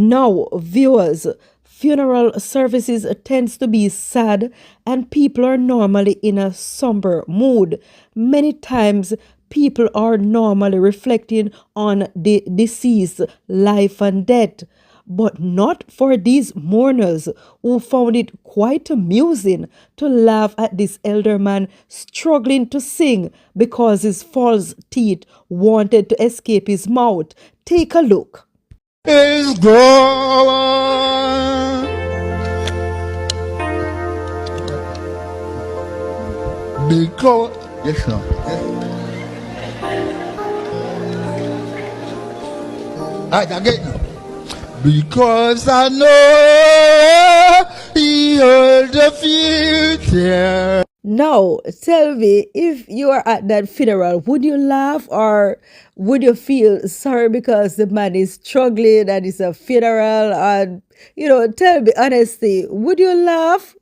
Now, viewers, funeral services tends to be sad and people are normally in a somber mood. Many times people are normally reflecting on the deceased life and death. But not for these mourners who found it quite amusing to laugh at this elder man struggling to sing because his false teeth wanted to escape his mouth. Take a look. Is gone because yes no I get no because I know he heard the future. Now, tell me, if you are at that funeral, would you laugh or would you feel sorry because the man is struggling and it's a funeral? And, tell me honestly, would you laugh?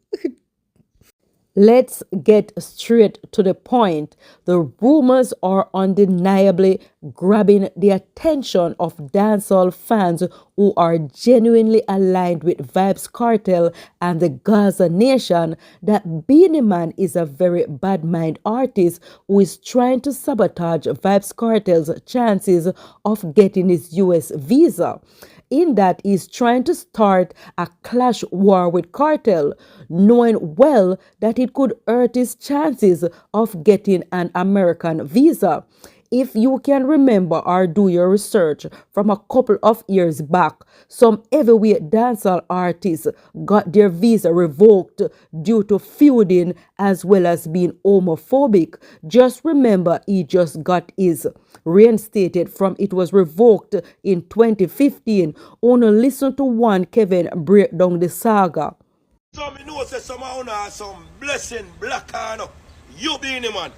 Let's get straight to the point. The rumors are undeniably grabbing the attention of dancehall fans who are genuinely aligned with Vybz Cartel and the Gaza Nation that Beenie Man is a very bad mind artist who is trying to sabotage Vybz Cartel's chances of getting his US visa. In that he's trying to start a clash war with Cartel, knowing well that it could hurt his chances of getting an American visa. If you can remember or do your research from a couple of years back, some heavyweight dancehall artists got their visa revoked due to feuding as well as being homophobic. Just remember, he just got his reinstated from it was revoked in 2015. Only listen to one Kevin break down the saga. So me know say somehow now some blessing black on you being the man.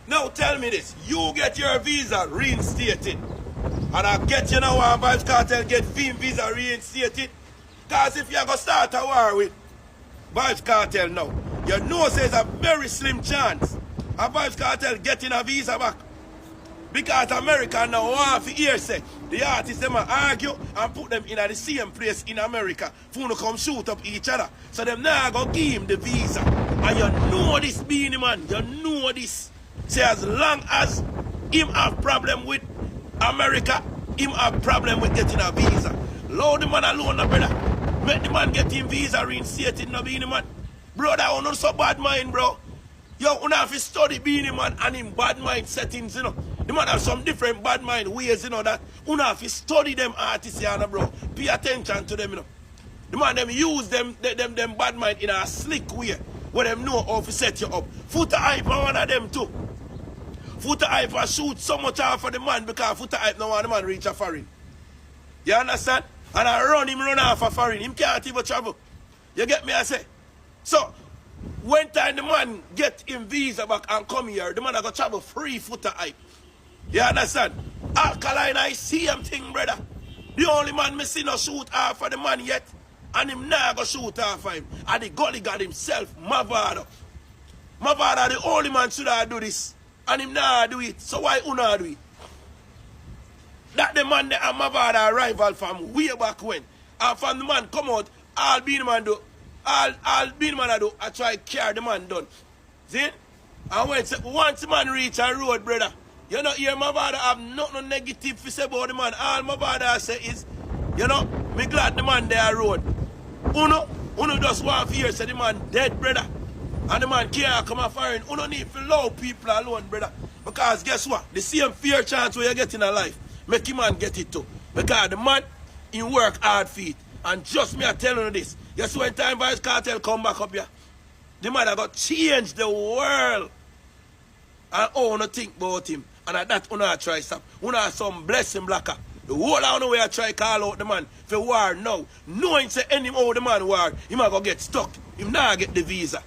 Now tell me this, you get your visa reinstated. And I get you now one Vybz Cartel get visa reinstated. Cause if you're gonna start a war with Vybz Cartel now, you know there's a very slim chance of Vybz Cartel getting a visa back. Because America now want to hear say the artists them argue and put them in the same place in America for to come shoot up each other. So them now go give him the visa. And you know this Beenie Man, you know this. Say as long as him have problem with America, him have problem with getting a visa. Load the man alone, no brother. Make the man get him visa reinstated, no Beenie Man. Brother, you not so bad mind, bro. Yo, you have to study Beenie Man and him bad mind settings, you know. The man have some different bad mind ways, you know, that you have to study them artists, you know, bro. Pay attention to them, you know. The man them use them bad mind in a slick way where them know how to set you up. Foota Hype one of them too. Foota Hype shoot so much off for the man because Foota Hype no want the man reach a foreign. You understand? And I run off a foreign. Him can't even travel. You get me, I say? So, when time the man get him visa back and come here, the man I go travel free Foota Hype. You understand? Alkaline, I see him thing, brother. The only man me see no shoot off for the man yet. And him now go shoot off for him. And the gully got himself, Mavado. Mavado, the only man should have do this. And him now do it. So why you not do it? That the man that and Mavado rival from way back when. And from the man come out, all Beenie Man do. All Beenie Man do, I try carry the man done. See? And when once the man reach a road, brother, you know, here Mavado have nothing negative to say about the man. All Mavado say is, you know, me glad the man there road. Uno just want to hear say the man dead, brother. And the man can't come off foreign. Uno need to love people alone, brother. Because guess what? The same fear chance where you get in a life, make him man get it too. Because the man, he work hard for it. And just me I telling you this. Guess when time Vybz Cartel come back up here, the man that got change the world. And all no think about him. And at that, I try stop. I some blessing blacker. The whole of the way I try call out the man for war now. Knowing say any more the man war, he might go get stuck. He not get the visa.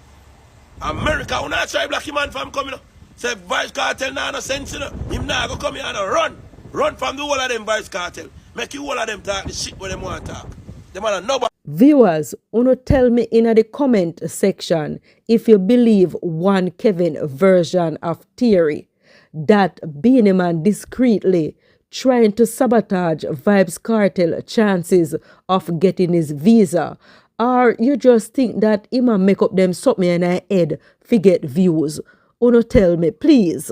America, when I try black man from coming up. Say Vybz Cartel now no sense, you know. Him not go come here and run. Run from the whole of them Vybz Cartel. Make you all of them talk the shit where them want to talk. The man are nobody. Viewers, uno tell me in the comment section if you believe one Kevin version of theory that Beenie Man discreetly trying to sabotage Vybz Cartel chances of getting his visa? Or you just think that he might make up them something in her head to get views? Uno tell me, please.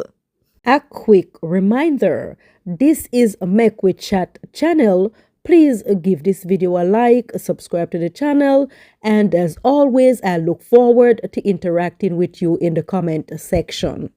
A quick reminder, this is a Make We Chat channel. Please give this video a like, subscribe to the channel, and as always, I look forward to interacting with you in the comment section.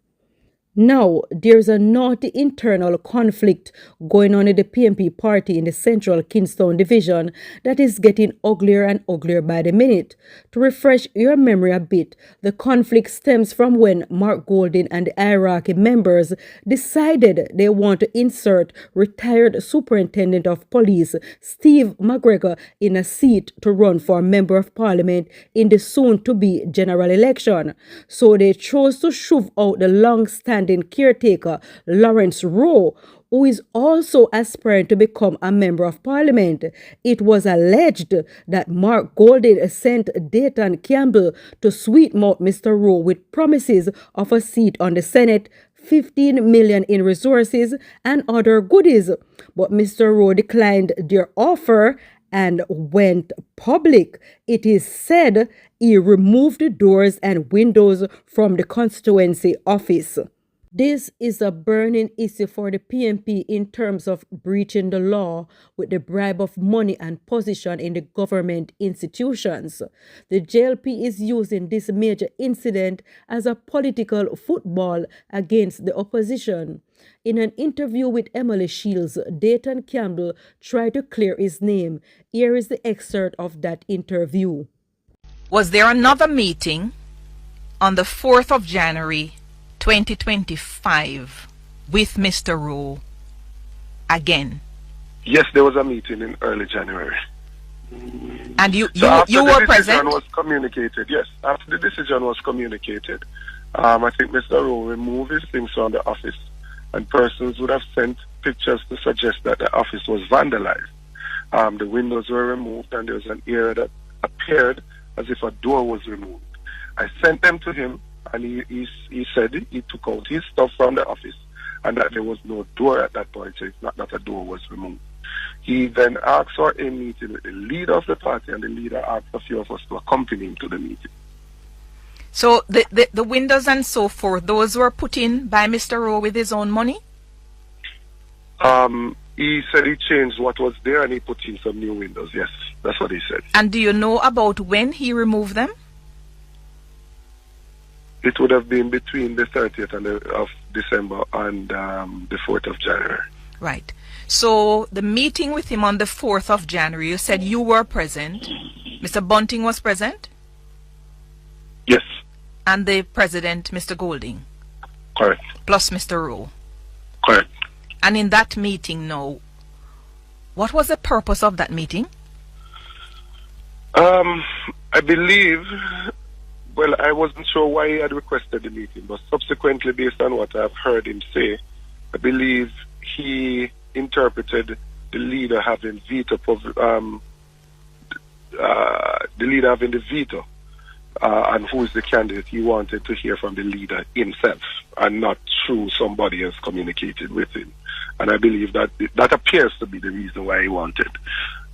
Now, there's a naughty internal conflict going on in the PNP party in the Central Kingstown division that is getting uglier and uglier by the minute. To refresh your memory a bit, the conflict stems from when Mark Golding and the Iraqi members decided they want to insert retired Superintendent of Police Steve McGregor in a seat to run for Member of Parliament in the soon-to-be general election. So they chose to shove out the long-standing caretaker Lawrence Rowe, who is also aspiring to become a Member of Parliament. It was alleged that Mark Golding sent Dayton Campbell to sweetmouth Mr. Rowe with promises of a seat on the Senate, 15 million in resources, and other goodies. But Mr. Rowe declined their offer and went public. It is said he removed the doors and windows from the constituency office. This is a burning issue for the PNP in terms of breaching the law with the bribe of money and position in the government institutions. The JLP is using this major incident as a political football against the opposition. In an interview with Emily Shields, Dayton Campbell tried to clear his name. Here is the excerpt of that interview. Was there another meeting on the 4th of January 2025 with Mr. Rowe again? Yes, there was a meeting in early January. And you The were present? decision was communicated. Yes, after the decision was communicated, I think Mr. Rowe removed his things from the office, and persons would have sent pictures to suggest that the office was vandalized. The windows were removed, and there was an area that appeared as if a door was removed. I sent them to him, and he said he took out his stuff from the office and that there was no door at that point, so it's not that a door was removed. He then asked for a meeting with the leader of the party, and the leader asked a few of us to accompany him to the meeting. So the windows and so forth, those were put in by Mr. Rowe with his own money? He said he changed what was there and he put in some new windows. Yes, that's what he said. And do you know about when he removed them? It would have been between the 30th of December and the 4th of January. Right. So the meeting with him on the 4th of January, you said you were present. Mr. Bunting was present? Yes. And the president, Mr. Golding? Correct. Plus Mr. Rowe? Correct. And in that meeting now, what was the purpose of that meeting? I believe... Well, I wasn't sure why he had requested the meeting, but subsequently, based on what I've heard him say, I believe he interpreted the leader having veto, and who is the candidate. He wanted to hear from the leader himself and not through somebody else communicated with him. And I believe that that appears to be the reason why he wanted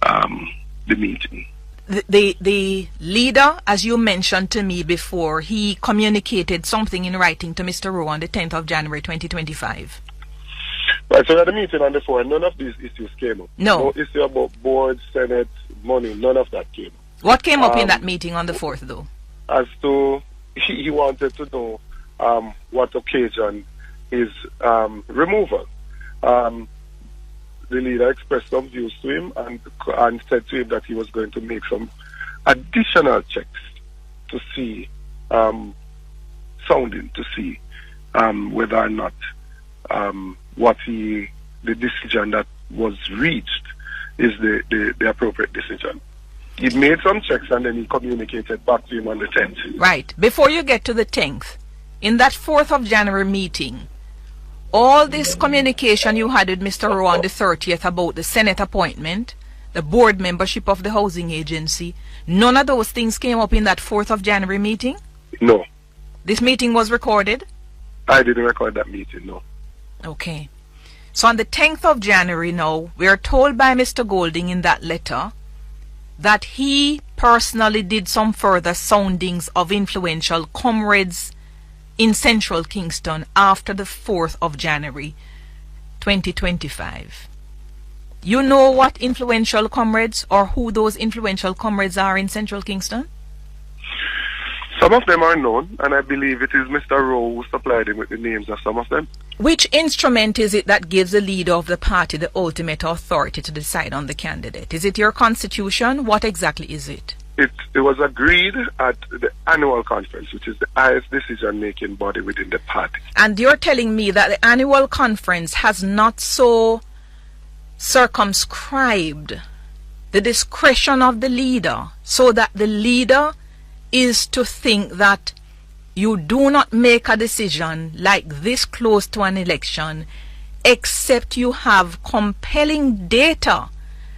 the meeting. The leader, as you mentioned to me before, he communicated something in writing to Mr. Rowe on the 10th of January 2025. Right, so at the meeting on the 4th, none of these issues came up. No. No issue about board, Senate, money, none of that came up. What came up in that meeting on the 4th, though? As to, he wanted to know what occasion his removal. The leader expressed some views to him and said to him that he was going to make some additional checks to see, whether or not the decision that was reached is the appropriate decision. He made some checks and then he communicated back to him on the 10th. Right. Before you get to the 10th, in that 4th of January meeting, all this communication you had with Mr. Rowe on the 30th about the Senate appointment, the board membership of the housing agency, none of those things came up in that 4th of January meeting? No. This meeting was recorded? I didn't record that meeting, no. Okay. So on the 10th of January now, we are told by Mr. Golding in that letter that he personally did some further soundings of influential comrades in central Kingston after the 4th of January 2025. You know what influential comrades or who those influential comrades are in central Kingston? Some of them are known, and I believe it is Mr. Rowe who supplied him with the names of some of them. Which instrument is it that gives the leader of the party the ultimate authority to decide on the candidate? Is it your constitution? What exactly is it? It was agreed at the annual conference, which is the highest decision-making body within the party. And you're telling me that the annual conference has not so circumscribed the discretion of the leader so that the leader is to think that you do not make a decision like this close to an election except you have compelling data,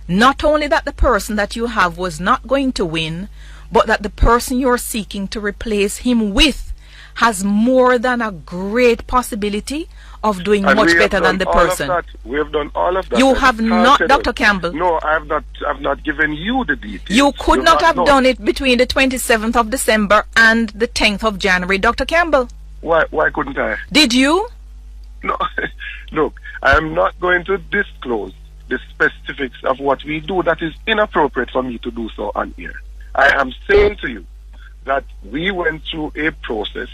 not only that the person that you have was not going to win, but that the person you're seeking to replace him with has more than a great possibility of doing And much we have better than done the all of person. that. We have done all of that. You I have not, started Dr. out. Campbell. No, I have not. I've not given you the details. You could You've not have known. done it between the 27th of December and the 10th of January, Dr. Campbell. Why couldn't I? Did you? No, look, I am not going to disclose the specifics of what we do. That is inappropriate for me to do so on here. I am saying to you that we went through a process.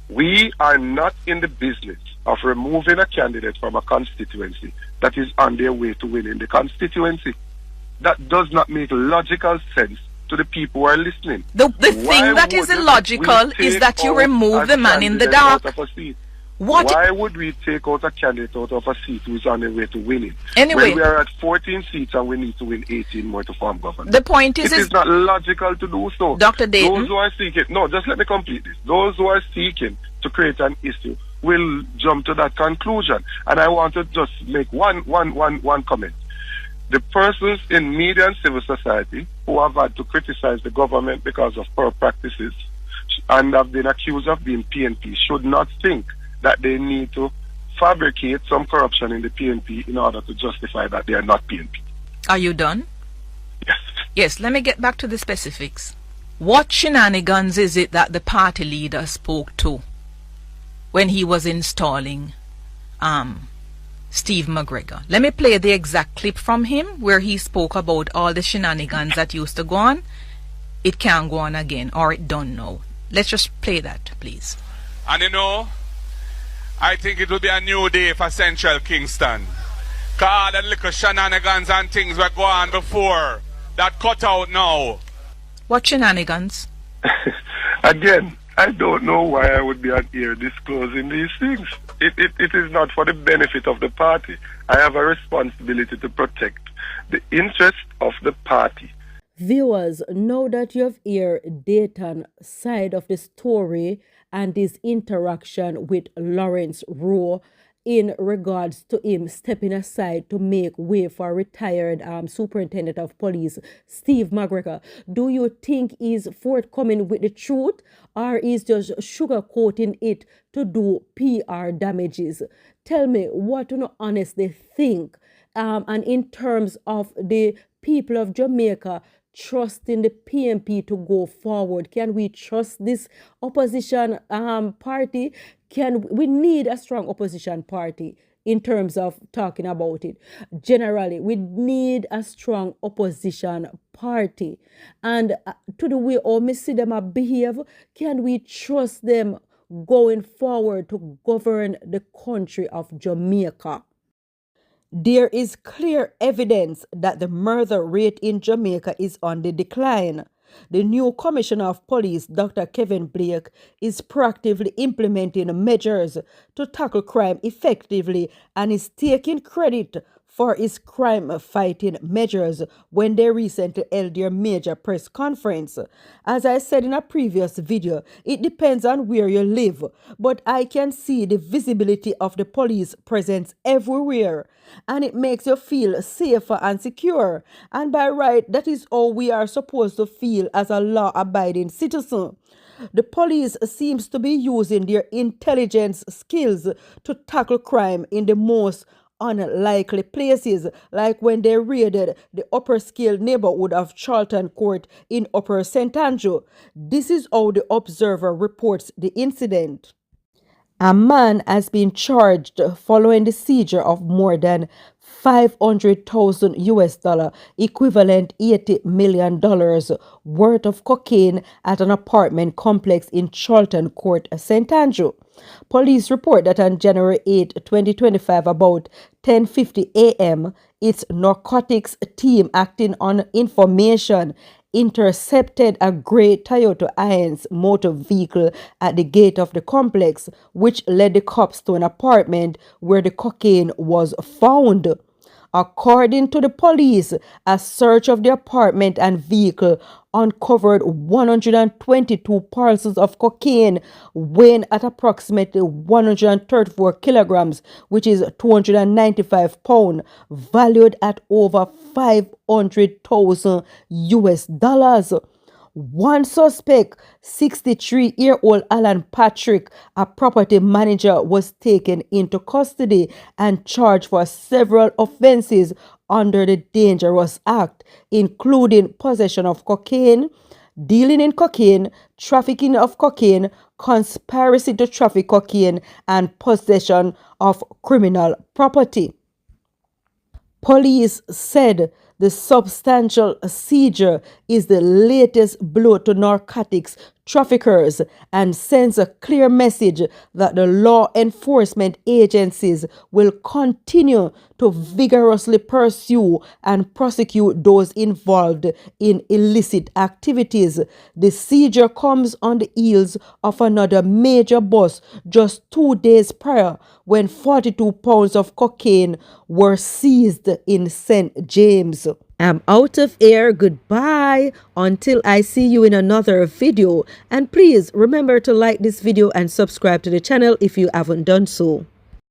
We are not in the business of removing a candidate from a constituency that is on their way to winning the constituency. That does not make logical sense to the people who are listening. The thing that is illogical is that you remove the man in the dark. What? Why would we take out a candidate out of a seat who's on the way to winning? Anyway, when we are at 14 seats and we need to win 18 more to form government. The point is, it is not logical to do so. Dr. Dayton. Those who are seeking, no, just let me complete this. Those who are seeking to create an issue will jump to that conclusion. And I want to just make one comment. The persons in media and civil society who have had to criticize the government because of poor practices and have been accused of being PNP should not think that they need to fabricate some corruption in the PNP in order to justify that they are not PNP. Are you done? Yes. Yes, let me get back to the specifics. What shenanigans is it that the party leader spoke to when he was installing Steve McGregor? Let me play the exact clip from him where he spoke about all the shenanigans that used to go on. It can't go on again, or it don't know. Let's just play that, please. And you know, I think it will be a new day for Central Kingston. Cause all the little shenanigans and things were going on before, that cut out now. What shenanigans? Again, I don't know why I would be out here disclosing these things. It is not for the benefit of the party. I have a responsibility to protect the interest of the party. Viewers, now that you have heard Dayton's side of the story and his interaction with Lawrence Rowe in regards to him stepping aside to make way for retired Superintendent of Police Steve McGregor, do you think he's forthcoming with the truth, or is just sugarcoating it to do PR damages? Tell me what you honestly think. And in terms of the people of Jamaica trusting the PNP to go forward, can we trust this opposition party? We need a strong opposition party in terms of talking about it. Generally, we need a strong opposition party. And to the way how me see them behave, can we trust them going forward to govern the country of Jamaica? There is clear evidence that the murder rate in Jamaica is on the decline. The new Commissioner of Police, Dr. Kevin Blake, is proactively implementing measures to tackle crime effectively and is taking credit for his crime-fighting measures when they recently held their major press conference. As I said in a previous video, it depends on where you live, but I can see the visibility of the police presence everywhere, and it makes you feel safer and secure. And by right, that is how we are supposed to feel as a law-abiding citizen. The police seems to be using their intelligence skills to tackle crime in the most unlikely places, like when they raided the upper scale neighborhood of Charlton Court in Upper St. Andrew. This is how the Observer reports the incident. A man has been charged following the seizure of more than 500,000 US dollar, equivalent $80 million worth of cocaine at an apartment complex in Charlton Court, St. Andrew. Police report that on January 8, 2025, about 10:50 a.m., its narcotics team, acting on information, intercepted a gray Toyota Hiace motor vehicle at the gate of the complex, which led the cops to an apartment where the cocaine was found. According to the police, a search of the apartment and vehicle uncovered 122 parcels of cocaine weighing at approximately 134 kilograms, which is 295 pounds, valued at over 500,000 US dollars. One suspect, 63-year-old Alan Patrick, a property manager, was taken into custody and charged for several offenses under the Dangerous Act, including possession of cocaine, dealing in cocaine, trafficking of cocaine, conspiracy to traffic cocaine, and possession of criminal property. Police said the substantial seizure is the latest blow to narcotics traffickers and sends a clear message that the law enforcement agencies will continue to vigorously pursue and prosecute those involved in illicit activities. The seizure comes on the heels of another major bust just 2 days prior, when 42 pounds of cocaine were seized in St. James. I'm out of here. Goodbye until I see you in another video. And please remember to like this video and subscribe to the channel if you haven't done so.